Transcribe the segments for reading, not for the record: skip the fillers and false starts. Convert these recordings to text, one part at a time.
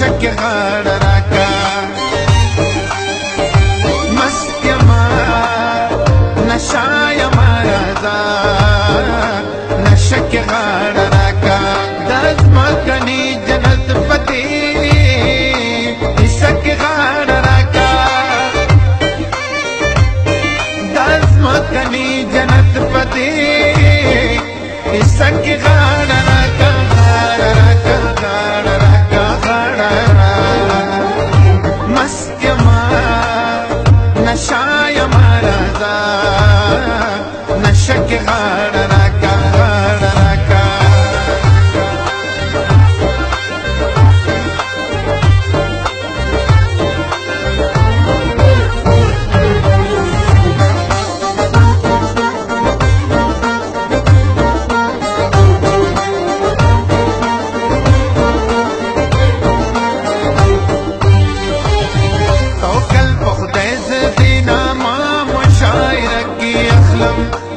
نشک غاړ راکا مست یما نشا یما رضا نشک غاړ راکا دز مکنی جنت پتی نشک غاړ راکا دز مکنی جنت پتی نشک غاړ راکا غاړ راکا غاړ راکا غاړ مست یما نشا یما رضا نشک غاړ راکا غاړ راکا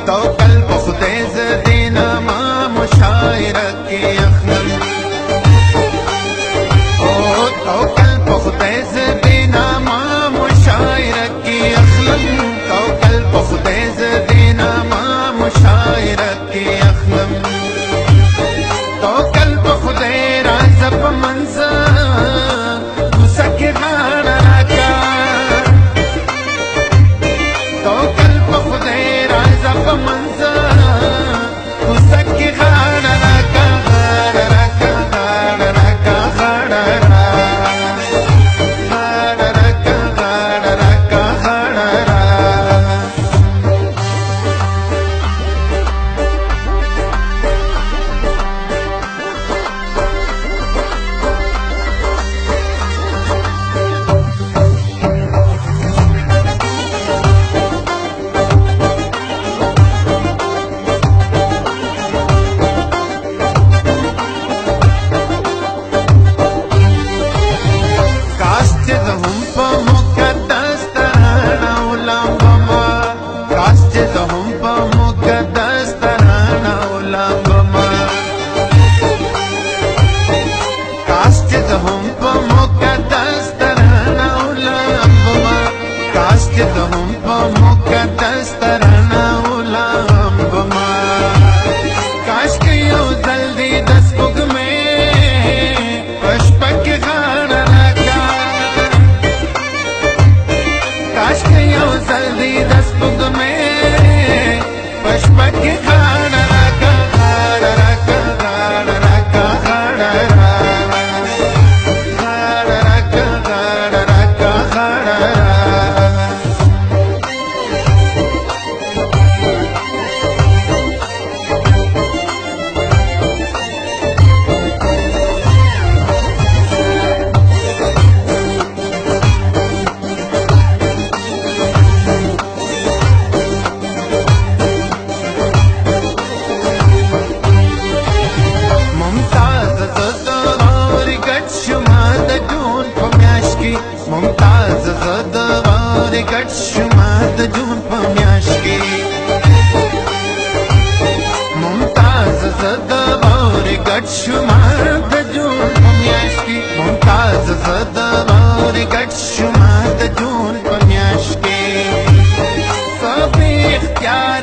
توکل په خدای ز دینا ما مشاعره کې اخلم او توکل په خدای ز دینا ما مشاعره کې اخلم توکل په خدای ز دینا ما مشاعره کې اخلم توکل په خدای راز په منځ وسکه غاړه راکا توکل په خدای په منظر وسکه غاړ راکا غاړ راکا غاړ راکا غاړ راکا غاړ راکا غاړ ممتاز زد وار گټ شما د جون په میاش کې ممتاز زد وار گټ شما د جون په میاش کې ممتاز زد وار گټ شما د جون په میاش کې سب اختیار